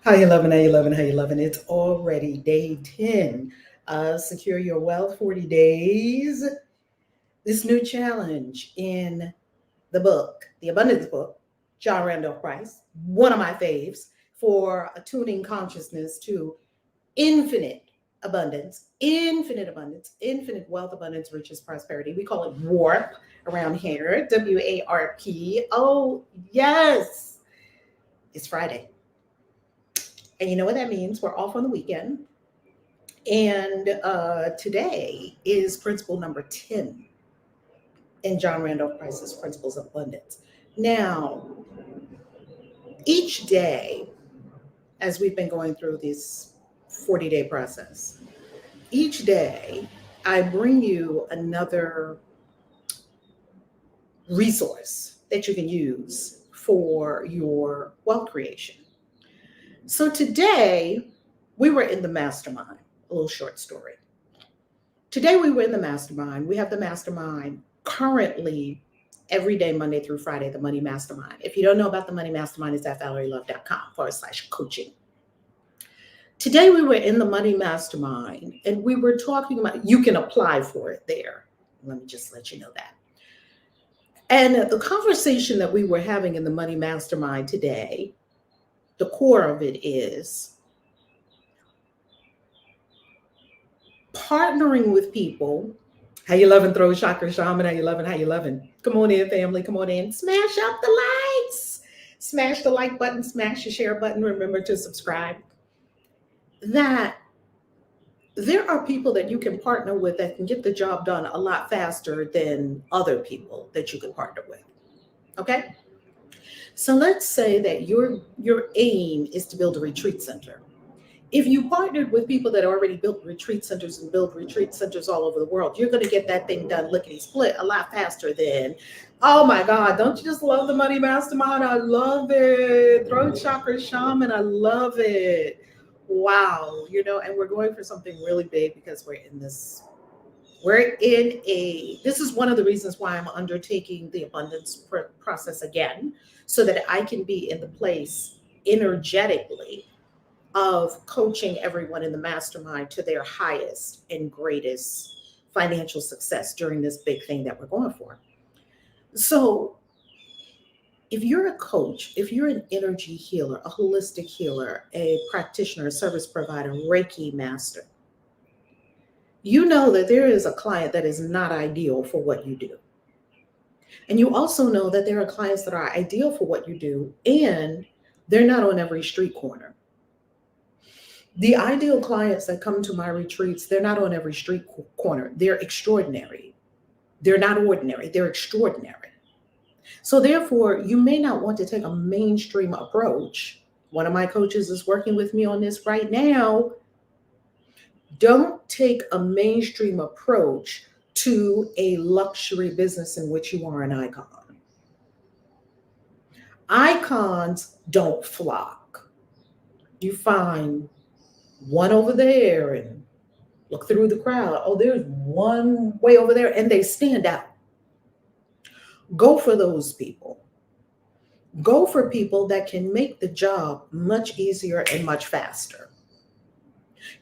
How you loving? How you loving? How you loving? It's already day 10. Secure your wealth 40 days. This new challenge in the book, the Abundance book, John Randolph Price, one of my faves for attuning consciousness to infinite abundance, infinite wealth, abundance, riches, prosperity. We call it WARP around here, WARP. Oh, yes, it's Friday. And you know what that means? We're off on the weekend. And today is principle number 10 in John Randolph Price's Principles of Abundance. Now, each day, as we've been going through this 40-day process, each day I bring you another resource that you can use for your wealth creation. So today, we were in the mastermind, a little short story. Today we were in the mastermind. We have the mastermind currently every day, Monday through Friday, the Money Mastermind. If you don't know about the Money Mastermind, it's at valerielove.com/coaching. Today we were in the Money Mastermind and we were talking about, you can apply for it there. Let me just let you know that. And the conversation that we were having in the Money Mastermind today, the core of it is partnering with people. How you loving, throw chakra shaman? How you loving? How you loving? Come on in, family. Come on in. Smash up the likes. Smash the like button. Smash the share button. Remember to subscribe. That there are people that you can partner with that can get the job done a lot faster than other people that you can partner with. Okay? So let's say that your aim is to build a retreat center. If you partnered with people that already built retreat centers and build retreat centers all over the world, you're going to get that thing done lickety split a lot faster than, oh my God, don't you just love the Money Mastermind? I love it. Throat Chakra Shaman, I love it. Wow. And we're going for something really big because this is one of the reasons why I'm undertaking the abundance process again, so that I can be in the place energetically of coaching everyone in the mastermind to their highest and greatest financial success during this big thing that we're going for. So, if you're a coach, if you're an energy healer, a holistic healer, a practitioner, a service provider, Reiki master, you know that there is a client that is not ideal for what you do. And you also know that there are clients that are ideal for what you do, and they're not on every street corner. The ideal clients that come to my retreats, they're not on every street corner. They're extraordinary. They're not ordinary, they're extraordinary. So therefore, you may not want to take a mainstream approach. One of my coaches is working with me on this right now. Don't take a mainstream approach to a luxury business in which you are an icon. Icons don't flock. You find one over there and look through the crowd. Oh, there's one way over there, and they stand out. Go for those people. Go for people that can make the job much easier and much faster.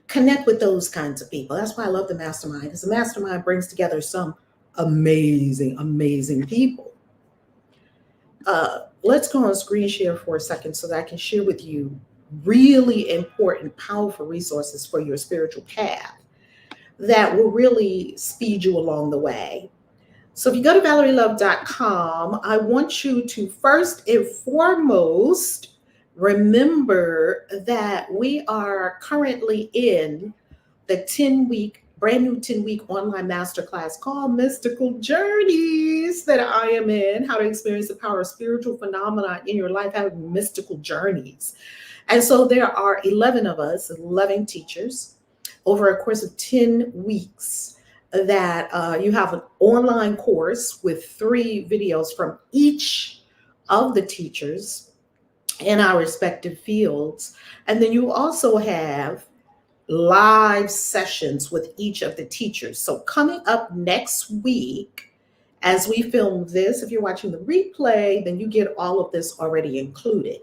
Connect with those kinds of people. That's why I love the mastermind, because the mastermind brings together some amazing, amazing people. Let's go on screen share for a second so that I can share with you really important, powerful resources for your spiritual path that will really speed you along the way. So if you go to valerielove.com, I want you to first and foremost remember that we are currently in the 10-week, brand new 10-week online masterclass called Mystical Journeys that I am in, how to experience the power of spiritual phenomena in your life, having mystical journeys. And so there are 11 of us, 11 teachers, over a course of 10 weeks that you have an online course with 3 videos from each of the teachers in our respective fields. And then you also have live sessions with each of the teachers. So coming up next week As we film this, if you're watching the replay, then you get all of this already included.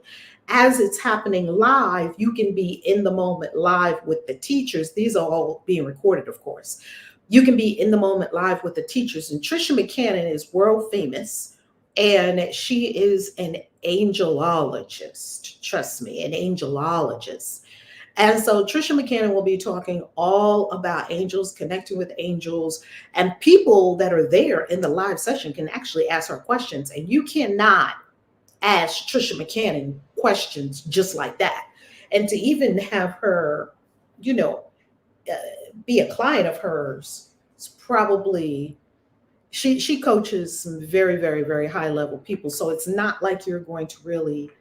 As it's happening live, you can be in the moment live with the teachers. These are all being recorded, of course. You can be in the moment live with the teachers. And Trisha McCannon is world famous, and she is an angelologist. Trust me, an angelologist. And so Trisha McCannon will be talking all about angels, connecting with angels, and people that are there in the live session can actually ask her questions. And you cannot ask Trisha McCannon questions just like that. And to even have her, be a client of hers, it's probably she coaches some very, very, very high level people. So it's not like you're going to really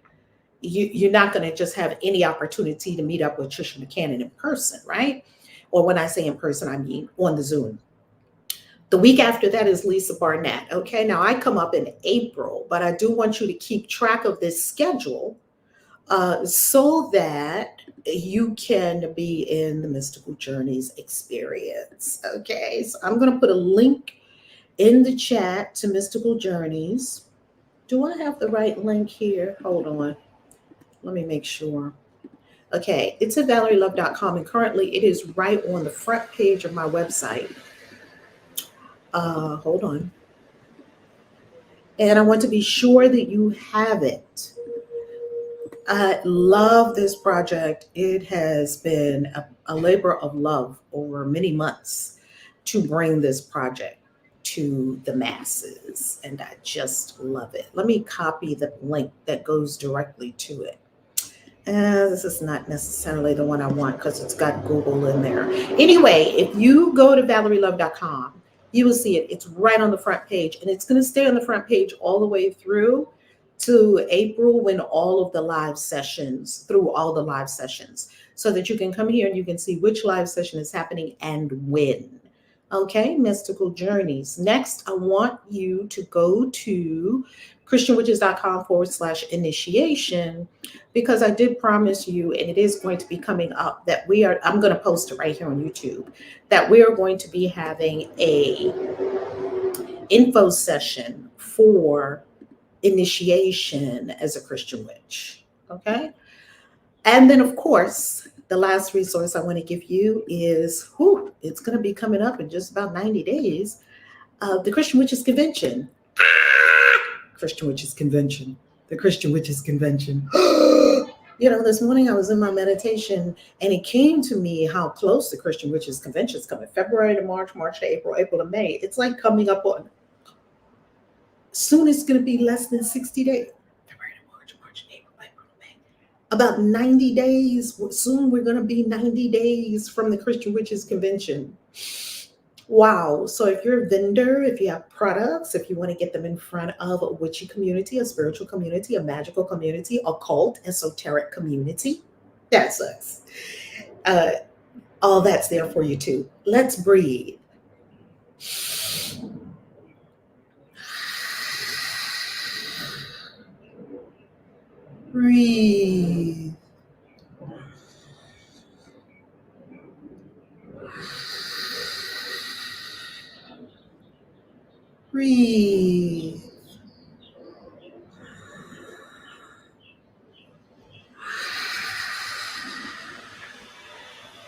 you're not going to just have any opportunity to meet up with Trisha McCannon in person, right? Or when I say in person, I mean on the Zoom. The week after that is Lisa Barnett. Okay, now I come up in April, but I do want you to keep track of this schedule so that you can be in the Mystical Journeys experience. Okay, so I'm going to put a link in the chat to Mystical Journeys. Do I have the right link here? Hold on. Let me make sure. Okay, it's at ValerieLove.com, and currently it is right on the front page of my website. Hold on. And I want to be sure that you have it. I love this project. It has been a labor of love over many months to bring this project to the masses, and I just love it. Let me copy the link that goes directly to it. This is not necessarily the one I want because it's got Google in there. Anyway, if you go to ValerieLove.com, you will see it. It's right on the front page, and it's going to stay on the front page all the way through to April when all the live sessions, so that you can come here and you can see which live session is happening and when. Okay, Mystical Journeys. Next, I want you to go to christianwitches.com/initiation, because I did promise you, and it is going to be coming up, that I'm going to post it right here on YouTube, that we are going to be having a info session for initiation as a Christian witch. Okay. And then, of course, the last resource I want to give you is, it's going to be coming up in just about 90 days, the Christian Witches Convention. Christian Witches Convention. The Christian Witches Convention. This morning I was in my meditation, and it came to me how close the Christian Witches Convention is coming. February to March, March to April, April to May. It's like coming up on, soon it's going to be less than 60 days. About 90 days. Soon we're going to be 90 days from the Christian Witches Convention. Wow. So if you're a vendor, if you have products, if you want to get them in front of a witchy community, a spiritual community, a magical community, occult, esoteric community, that sucks. All that's there for you too. Let's breathe. Breathe. Breathe.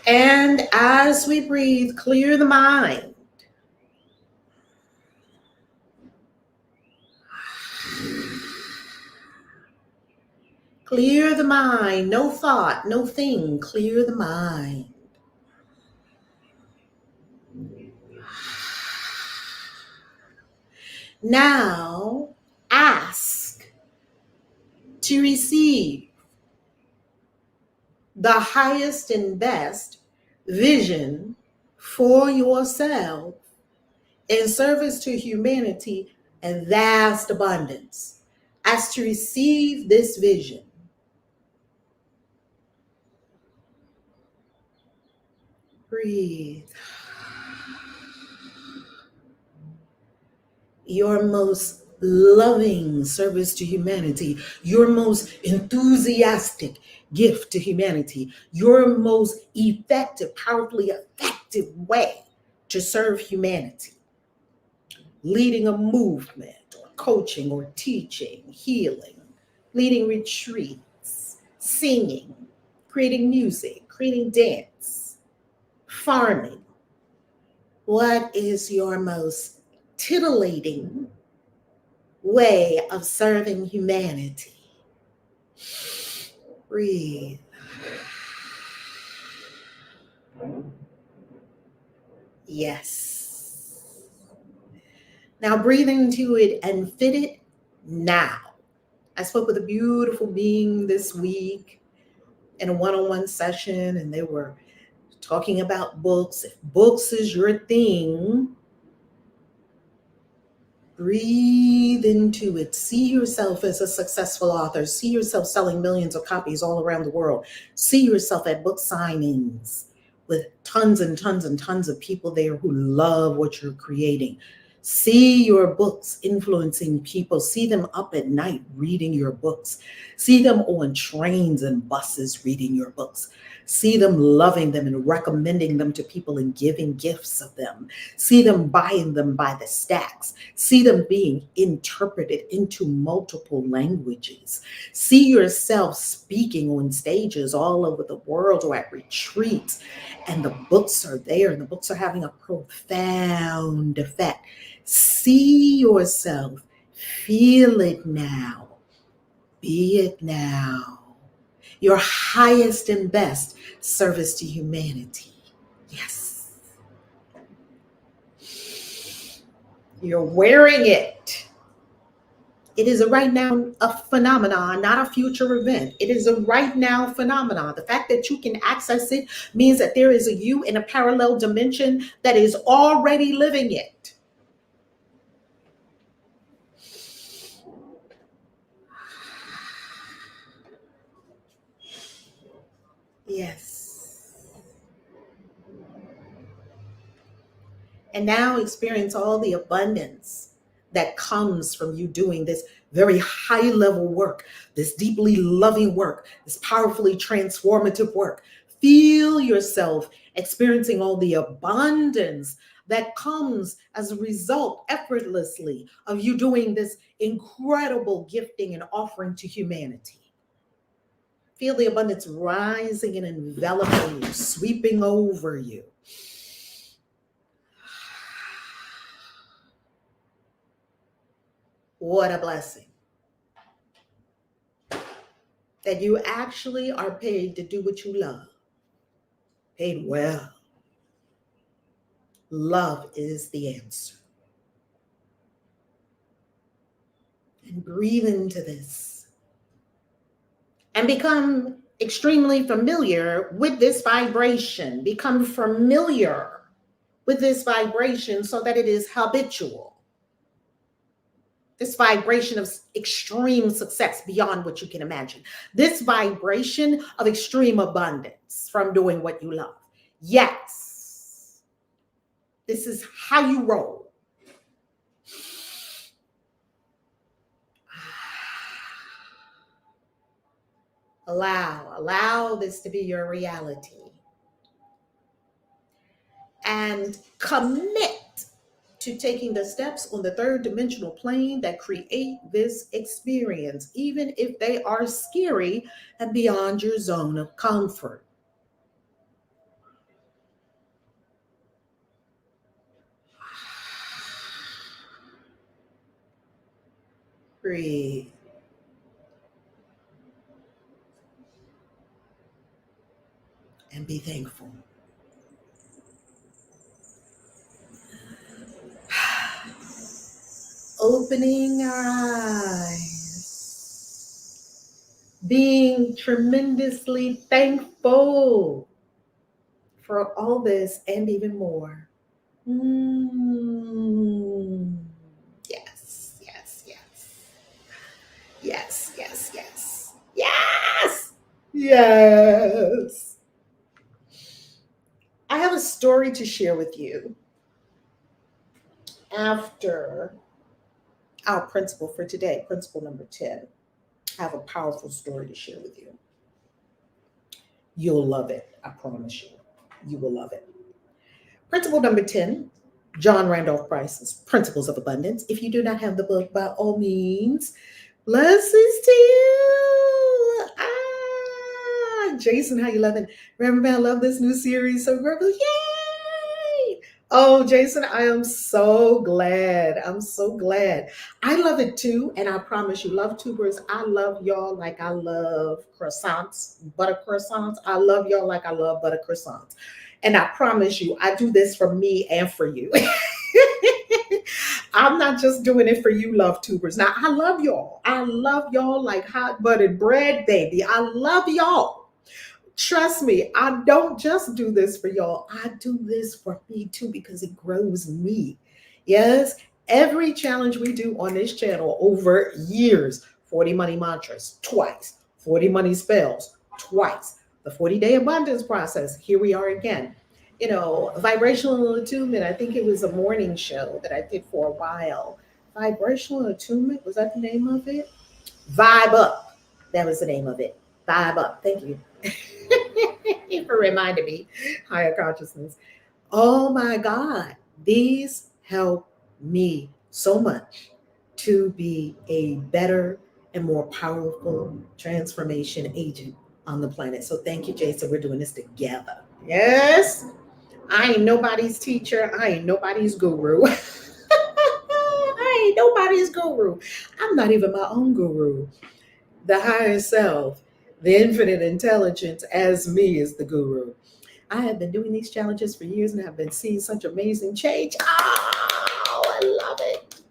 And as we breathe, clear the mind. Clear the mind. No thought, no thing. Clear the mind. Now, ask to receive the highest and best vision for yourself in service to humanity and vast abundance. Ask to receive this vision. Breathe. Your most loving service to humanity, your most enthusiastic gift to humanity, your most effective, powerfully effective way to serve humanity. leading a movement or coaching or teaching, healing, leading retreats, singing, creating music, creating dance, farming. What is your most titillating way of serving humanity? Breathe. Yes. Now breathe into it and fit it now. I spoke with a beautiful being this week in a one-on-one session, and they were talking about books. If books is your thing, breathe into it. See yourself as a successful author. See yourself selling millions of copies all around the world. See yourself at book signings with tons and tons and tons of people there who love what you're creating. See your books influencing people. See them up at night reading your books. See them on trains and buses reading your books. See them loving them and recommending them to people and giving gifts of them. See them buying them by the stacks. See them being interpreted into multiple languages. See yourself speaking on stages all over the world or at retreats, and the books are there and the books are having a profound effect. See yourself, feel it now, be it now. Your highest and best service to humanity. Yes. You're wearing it. It is a right now a phenomenon, not a future event. It is a right now phenomenon. The fact that you can access it means that there is a you in a parallel dimension that is already living it. Yes. And now experience all the abundance that comes from you doing this very high level work, this deeply loving work, this powerfully transformative work. Feel yourself experiencing all the abundance that comes as a result effortlessly of you doing this incredible gifting and offering to humanity. Feel the abundance rising and enveloping you, sweeping over you. What a blessing. That you actually are paid to do what you love. Paid well. Love is the answer. And breathe into this. And become extremely familiar with this vibration. Become familiar with this vibration so that it is habitual. This vibration of extreme success beyond what you can imagine. This vibration of extreme abundance from doing what you love. Yes. This is how you roll. Allow this to be your reality. And commit to taking the steps on the third dimensional plane that create this experience, even if they are scary and beyond your zone of comfort. Breathe. And be thankful. Opening our eyes, being tremendously thankful for all this and even more. Yes, yes, yes. Yes, yes, yes. Yes, yes. I have a story to share with you after our principle for today, principle number 10. I have a powerful story to share with you. You'll love it. I promise you. You will love it. Principle number 10. John Randolph Price's Principles of Abundance. If you do not have the book, by all means, blessings to you. Jason, how you loving? Remember, I love this new series. So grateful. Yay! Oh, Jason, I am so glad. I'm so glad. I love it too. And I promise you, love tubers, I love y'all like I love croissants, butter croissants. I love y'all like I love butter croissants. And I promise you, I do this for me and for you. I'm not just doing it for you, love tubers. Now, I love y'all. I love y'all like hot buttered bread, baby. I love y'all. Trust me, I don't just do this for y'all. I do this for me too because it grows me. Yes, every challenge we do on this channel over years, 40 money mantras twice, 40 money spells twice, the 40-day abundance process, here we are again. Vibrational attunement, I think it was a morning show that I did for a while. Vibrational attunement, was that the name of it? Vibe Up. That was the name of it. Vibe Up. Thank you for reminding me. Higher consciousness. Oh my God. These help me so much to be a better and more powerful transformation agent on the planet. So thank you, Jason. We're doing this together. Yes. I ain't nobody's teacher. I ain't nobody's guru. I ain't nobody's guru. I'm not even my own guru. The higher self, the infinite intelligence as me is the guru. I have been doing these challenges for years and have been seeing such amazing change. Oh, I love it.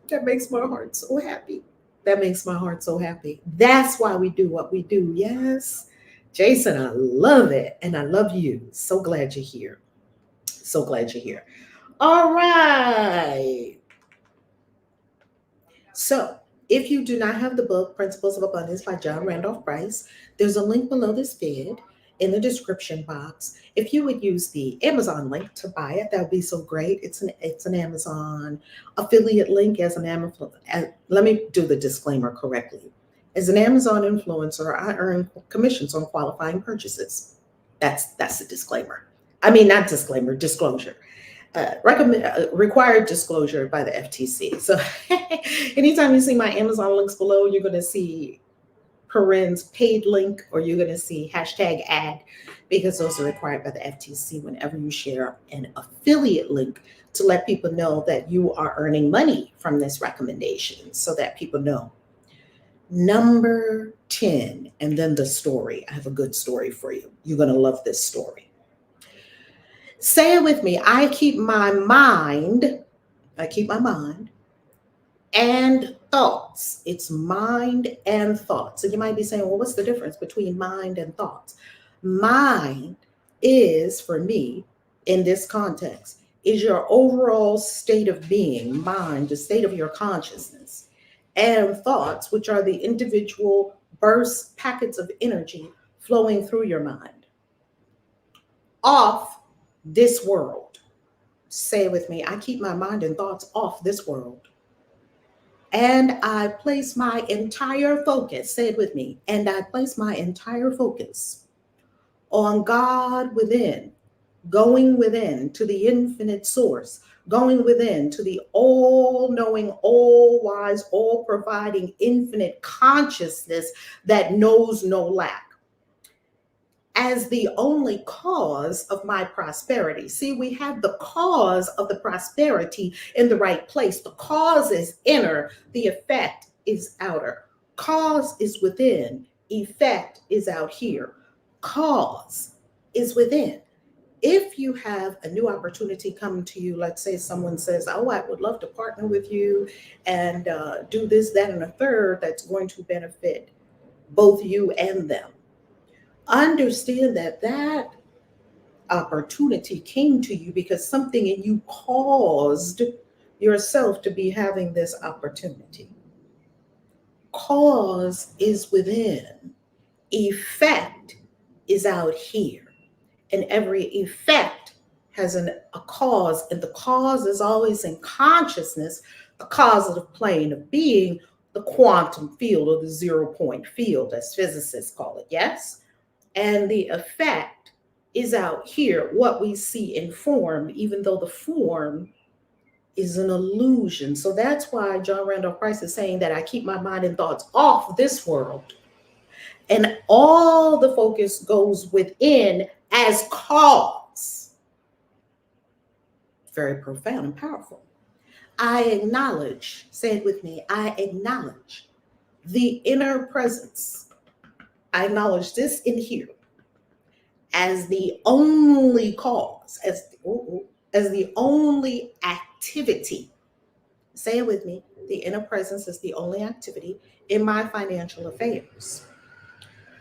That makes my heart so happy. That makes my heart so happy. That's why we do what we do. Yes. Jason, I love it. And I love you. So glad you're here. So glad you're here. All right. So, if you do not have the book, Principles of Abundance by John Randolph Price, there's a link below this vid in the description box. If you would use the Amazon link to buy it, that would be so great. It's an Amazon affiliate link as an Amazon. Let me do the disclaimer correctly. As an Amazon influencer, I earn commissions on qualifying purchases. That's the disclaimer. I mean, not disclaimer, disclosure. Required disclosure by the FTC. So anytime you see my Amazon links below, you're going to see parens paid link, or you're going to see hashtag ad, because those are required by the FTC whenever you share an affiliate link to let people know that you are earning money from this recommendation, so that people know. Number 10, and then the story. I have a good story for you. You're going to love this story. Say it with me. I keep my mind and thoughts. It's mind and thoughts. So you might be saying, well, what's the difference between mind and thoughts? Mind is, for me, in this context, is your overall state of being, mind, the state of your consciousness, and thoughts, which are the individual bursts, packets of energy flowing through your mind. Off this world. Say it with me. I keep my mind and thoughts off this world. And I place my entire focus, say it with me, and I place my entire focus on God within, going within to the infinite source, going within to the all-knowing, all-wise, all-providing infinite consciousness that knows no lack, as the only cause of my prosperity. See, we have the cause of the prosperity in the right place. The cause is inner, the effect is outer. Cause is within, effect is out here. Cause is within. If you have a new opportunity coming to you, let's say someone says, oh, I would love to partner with you and do this, that, and a third that's going to benefit both you and them. Understand that opportunity came to you because something in you caused yourself to be having this opportunity. Cause is within. Effect is out here. And every effect has a cause, and the cause is always in consciousness, the causative plane of being, the quantum field, or the 0 point field, as physicists call it, yes? And the effect is out here, what we see in form, even though the form is an illusion. So that's why John Randolph Price is saying that I keep my mind and thoughts off this world, and all the focus goes within as cause. Very profound and powerful. I acknowledge, say it with me, I acknowledge the inner presence. I acknowledge this in here as the only cause, as the only activity. Say it with me. The inner presence is the only activity in my financial affairs.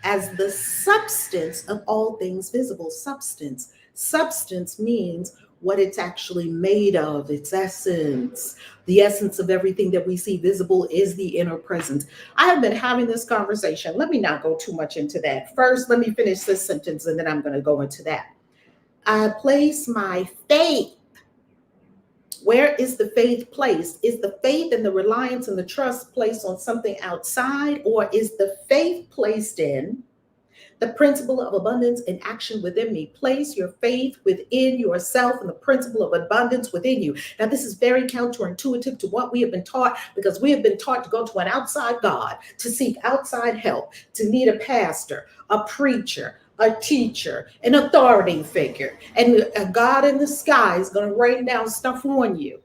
As the substance of all things visible. Substance. Substance means what it's actually made of, its essence. The essence of everything that we see visible is the inner presence. I have been having this conversation. Let me not go too much into that. First, let me finish this sentence and then I'm going to go into that. I place my faith. Where is the faith placed? Is the faith and the reliance and the trust placed on something outside, or is the faith placed in the principle of abundance in action within me? Place your faith within yourself and the principle of abundance within you. Now, this is very counterintuitive to what we have been taught, because we have been taught to go to an outside God, to seek outside help, to need a pastor, a preacher, a teacher, an authority figure, and a God in the sky is going to rain down stuff on you.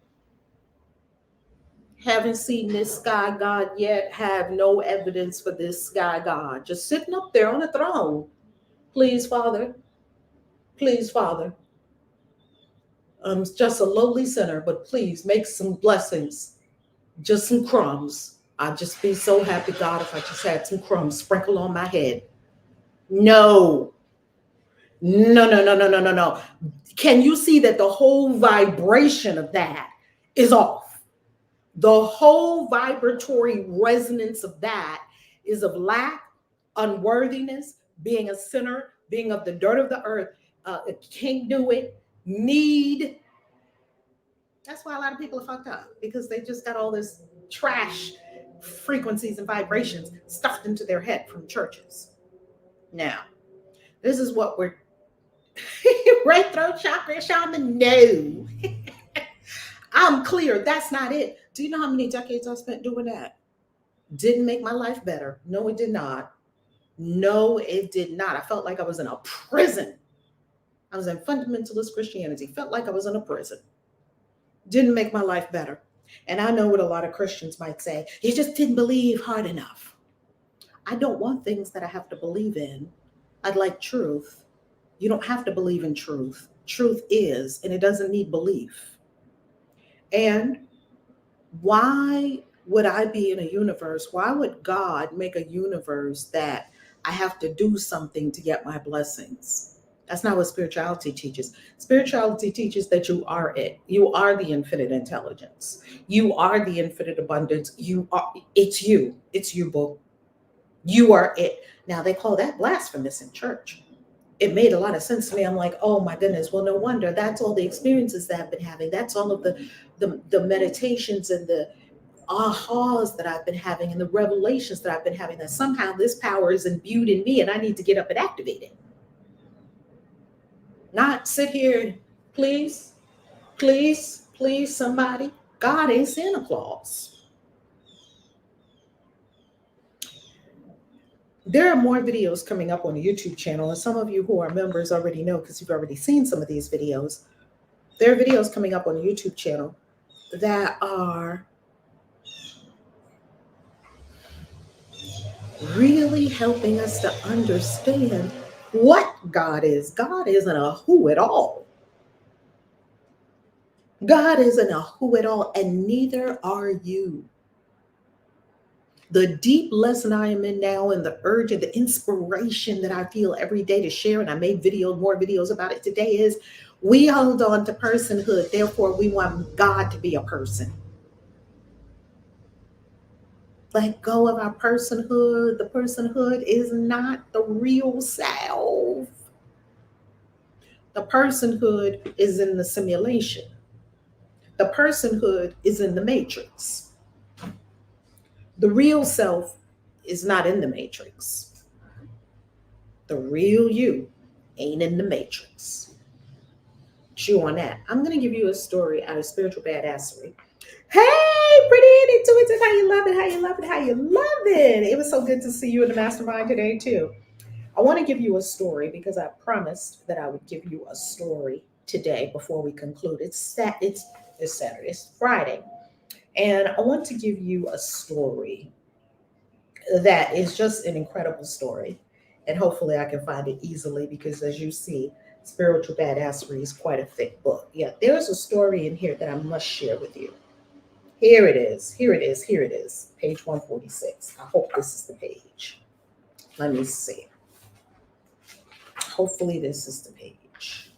Haven't seen this sky God yet, have no evidence for this sky God. Just sitting up there on a throne. Please, Father. Please, Father. I'm just a lowly sinner, but please make some blessings. Just some crumbs. I'd just be so happy, God, if I just had some crumbs sprinkled on my head. No. No. Can you see that the whole vibration of that is off? The whole vibratory resonance of that is of lack, unworthiness, being a sinner, being of the dirt of the earth, can't do it, need. That's why a lot of people are fucked up, because they just got all this trash frequencies and vibrations stuffed into their head from churches. Now, this is what we're right throat chakra shaman. No. I'm clear. That's not it. Do you know how many decades I spent doing that? Didn't make my life better. No, it did not. No, it did not. I felt like I was in a prison. I was in fundamentalist Christianity. Felt like I was in a prison. Didn't make my life better. And I know what a lot of Christians might say. You just didn't believe hard enough. I don't want things that I have to believe in. I'd like truth. You don't have to believe in truth. Truth is, and it doesn't need belief. And why would I be in a universe? Why would God make a universe that I have to do something to get my blessings? That's not what spirituality teaches. Spirituality teaches that you are it. You are the infinite intelligence. You are the infinite abundance. It's you. It's you, boo. You are it. Now, they call that blasphemous in church. It made a lot of sense to me. I'm like, oh my goodness. Well, no wonder. That's all the experiences that I've been having. That's all of the meditations and the ahas that I've been having and the revelations that I've been having, that somehow this power is imbued in me and I need to get up and activate it. Not sit here, please, somebody. God ain't Santa Claus. There are more videos coming up on the YouTube channel, and some of you who are members already know, because you've already seen some of these videos. There are videos coming up on the YouTube channel that are really helping us to understand what God is. God isn't a who at all. God isn't a who at all, and neither are you. The deep lesson I am in now, and the urge and the inspiration that I feel every day to share, and I made more videos about it today, is we hold on to personhood. Therefore, we want God to be a person. Let go of our personhood. The personhood is not the real self. The personhood is in the simulation. The personhood is in the matrix. The real self is not in the matrix. The real you Ain't in the matrix. Chew on that. I'm going to give you a story out of Spiritual Badassery. Hey, pretty intuitive. How you love it? How you love it? How you love it? It was so good to see you in the mastermind today, too. I want to give you a story because I promised that I would give you a story today before we conclude. It's Saturday. It's Friday. And I want to give you a story that is just an incredible story. And hopefully I can find it easily because, as you see, Spiritual Badassery is quite a thick book. Yeah, there's a story in here that I must share with you. Here it is. Here it is. Here it is. Page 146. I hope this is the page. Let me see. Hopefully this is the page.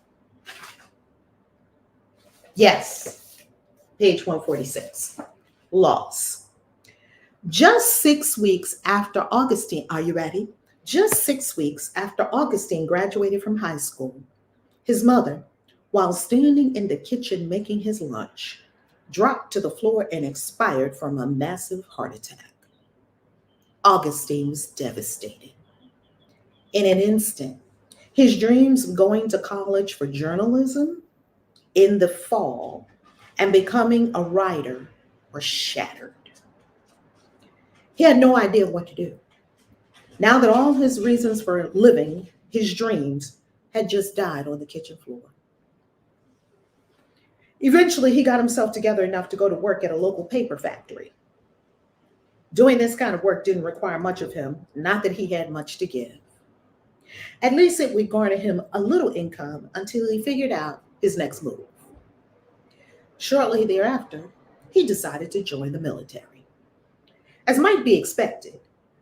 Yes, page 146. Loss. Just 6 weeks after Augustine, are you ready? Just 6 weeks after Augustine graduated from high school, his mother, while standing in the kitchen making his lunch, dropped to the floor and expired from a massive heart attack. Augustine was devastated. In an instant, his dreams of going to college for journalism in the fall and becoming a writer were shattered. He had no idea what to do. Now that all his reasons for living, his dreams, had just died on the kitchen floor. Eventually, he got himself together enough to go to work at a local paper factory. Doing this kind of work didn't require much of him, not that he had much to give. At least it would garner him a little income until he figured out his next move. Shortly thereafter, he decided to join the military. As might be expected,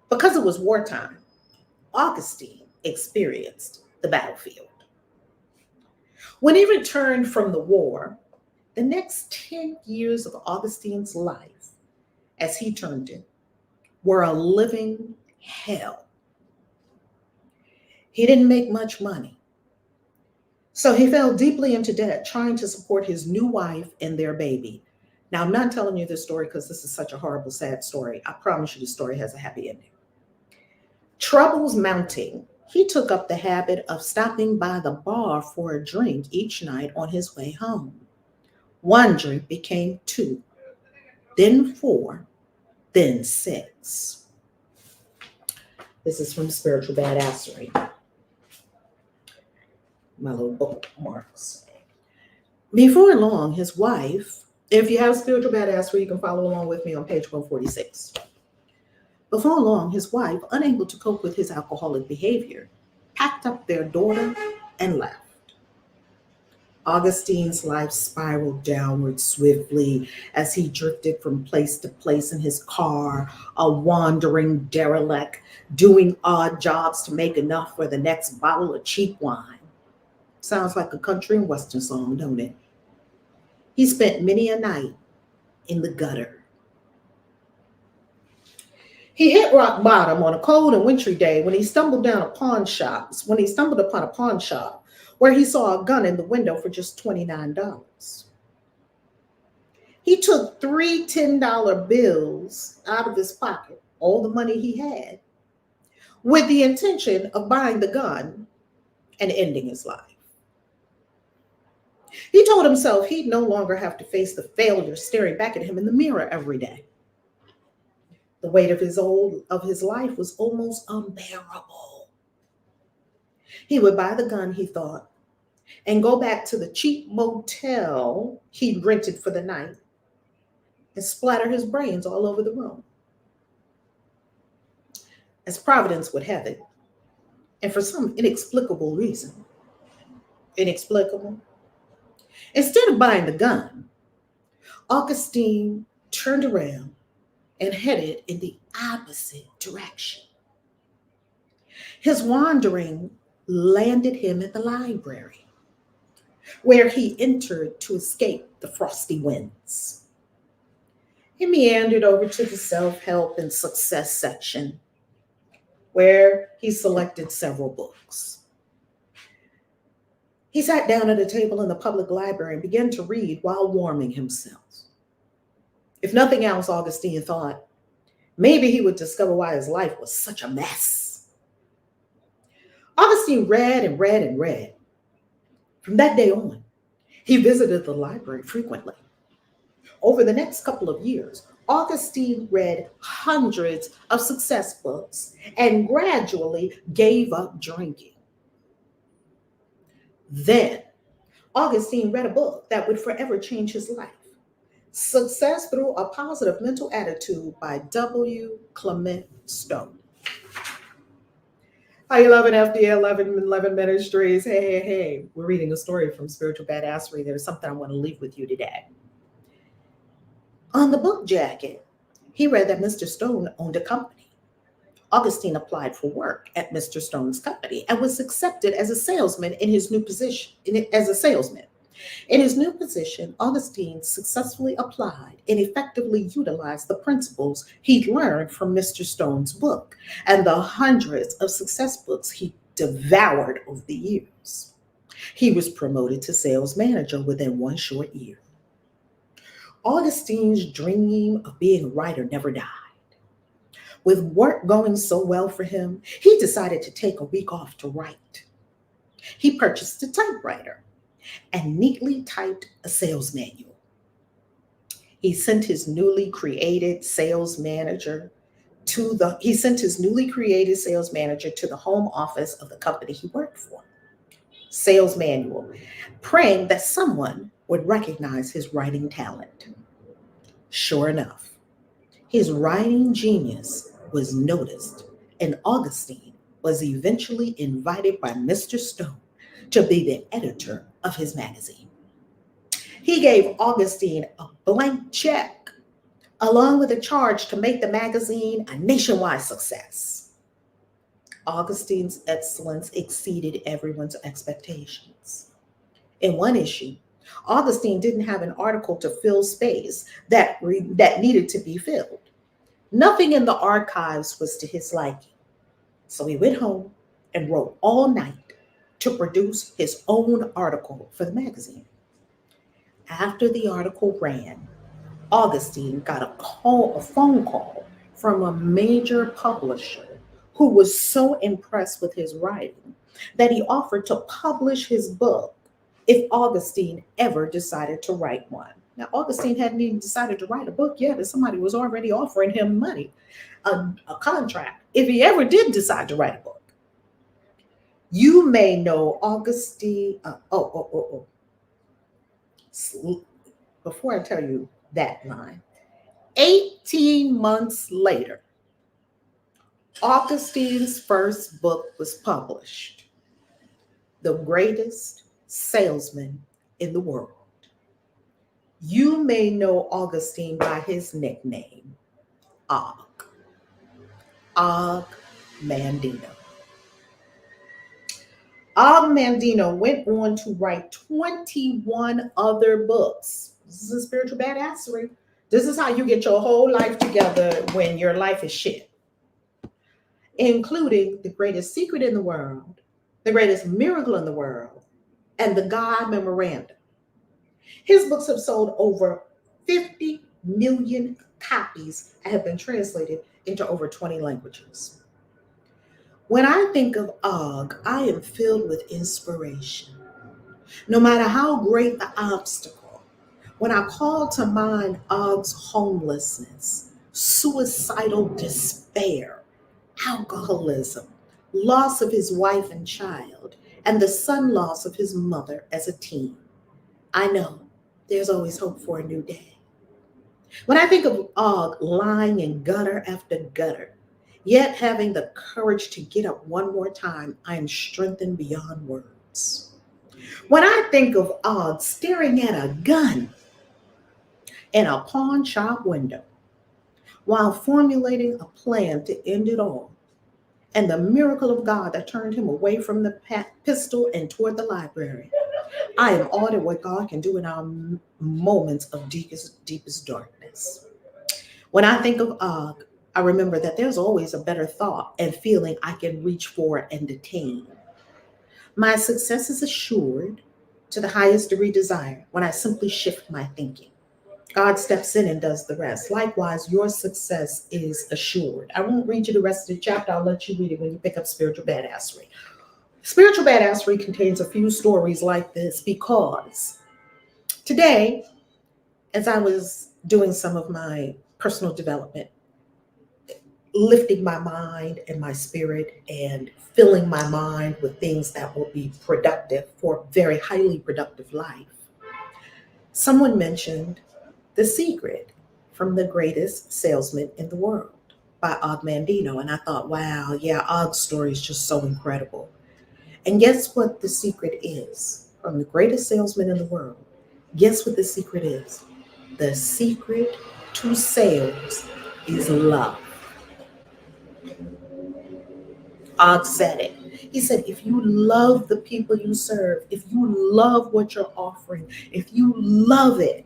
because it was wartime, Augustine experienced the battlefield. When he returned from the war, the next 10 years of Augustine's life, as he termed it, were a living hell. He didn't make much money, so he fell deeply into debt trying to support his new wife and their baby. Now, I'm not telling you this story because this is such a horrible, sad story. I promise you the story has a happy ending. Troubles mounting, he took up the habit of stopping by the bar for a drink each night on his way home. One drink became 2, then 4, then 6. This is from Spiritual Badassery. My little bookmarks. Before long, his wife, if you have Spiritual Badassery, you can follow along with me on page 146. Before long, his wife, unable to cope with his alcoholic behavior, packed up their daughter and left. Augustine's life spiraled downward swiftly as he drifted from place to place in his car, a wandering derelict, doing odd jobs to make enough for the next bottle of cheap wine. Sounds like a country and western song, don't it? He spent many a night in the gutter. He hit rock bottom on a cold and wintry day when he stumbled upon a pawn shop where he saw a gun in the window for just $29. He took 3 $10 bills out of his pocket, all the money he had, with the intention of buying the gun and ending his life. He told himself he'd no longer have to face the failure staring back at him in the mirror every day. The weight of his life was almost unbearable. He would buy the gun, he thought, and go back to the cheap motel he'd rented for the night and splatter his brains all over the room. As Providence would have it, and for some inexplicable reason, instead of buying the gun, Augustine turned around and headed in the opposite direction. His wandering landed him at the library, where he entered to escape the frosty winds. He meandered over to the self-help and success section, where he selected several books. He sat down at a table in the public library and began to read while warming himself. If nothing else, Augustine thought, maybe he would discover why his life was such a mess. Augustine read and read and read. From that day on, he visited the library frequently. Over the next couple of years, Augustine read hundreds of success books and gradually gave up drinking. Then, Augustine read a book that would forever change his life, Success Through a Positive Mental Attitude by W. Clement Stone. How you loving FDA 11 Ministries? Hey, hey, hey. We're reading a story from Spiritual Badassery. There's something I want to leave with you today. On the book jacket, he read that Mr. Stone owned a company. Augustine applied for work at Mr. Stone's company and was accepted as a salesman in his new position. In his new position, Augustine successfully applied and effectively utilized the principles he'd learned from Mr. Stone's book and the hundreds of success books he devoured over the years. He was promoted to sales manager within one short year. Augustine's dream of being a writer never died. With work going so well for him, he decided to take a week off to write. He purchased a typewriter and neatly typed a sales manual. He sent his newly created sales manager to the home office of the company he worked for. Sales manual, praying that someone would recognize his writing talent. Sure enough, his writing genius was noticed, and Augustine was eventually invited by Mr. Stone to be the editor of his magazine. He gave Augustine a blank check, along with a charge to make the magazine a nationwide success. Augustine's excellence exceeded everyone's expectations. In one issue, Augustine didn't have an article to fill space that needed to be filled. Nothing in the archives was to his liking. So he went home and wrote all night to produce his own article for the magazine. After the article ran, Augustine got a phone call from a major publisher who was so impressed with his writing that he offered to publish his book if Augustine ever decided to write one. Now, Augustine hadn't even decided to write a book yet, and somebody was already offering him money, a contract, if he ever did decide to write a book. You may know Augustine. Before I tell you that line, 18 months later, Augustine's first book was published, The Greatest Salesman in the World. You may know Augustine by his nickname, Og Mandino. Og Mandino went on to write 21 other books. This is a spiritual badassery. This is how you get your whole life together when your life is shit, including The Greatest Secret in the World, The Greatest Miracle in the World, and The God Memorandum. His books have sold over 50 million copies and have been translated into over 20 languages. When I think of Og, I am filled with inspiration. No matter how great the obstacle, when I call to mind Og's homelessness, suicidal despair, alcoholism, loss of his wife and child, and the son loss of his mother as a teen, I know there's always hope for a new day. When I think of Og lying in gutter after gutter, yet having the courage to get up one more time, I am strengthened beyond words. When I think of Og staring at a gun in a pawn shop window while formulating a plan to end it all, and the miracle of God that turned him away from the pistol and toward the library, I am awed at what God can do in our moments of deepest darkness. When I think of Og, I remember that there's always a better thought and feeling I can reach for and attain. My success is assured to the highest degree desired when I simply shift my thinking. God steps in and does the rest. Likewise, your success is assured. I won't read you the rest of the chapter. I'll let you read it when you pick up Spiritual Badassery. Spiritual Badassery contains a few stories like this because today, as I was doing some of my personal development, lifting my mind and my spirit and filling my mind with things that will be productive for a very highly productive life, someone mentioned The Secret from the Greatest Salesman in the World by Og Mandino. And I thought, wow, yeah, Og's story is just so incredible. And guess what the secret is from the greatest salesman in the world? Guess what the secret is? The secret to sales is love. Og said it. He said, if you love the people you serve, if you love what you're offering, if you love it,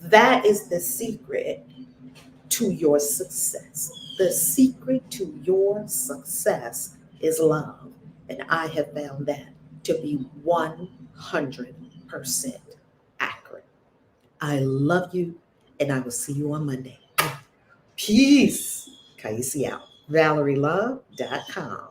that is the secret to your success. The secret to your success is love. And I have found that to be 100% accurate. I love you, and I will see you on Monday. Peace. Kaisi out. ValerieLove.com.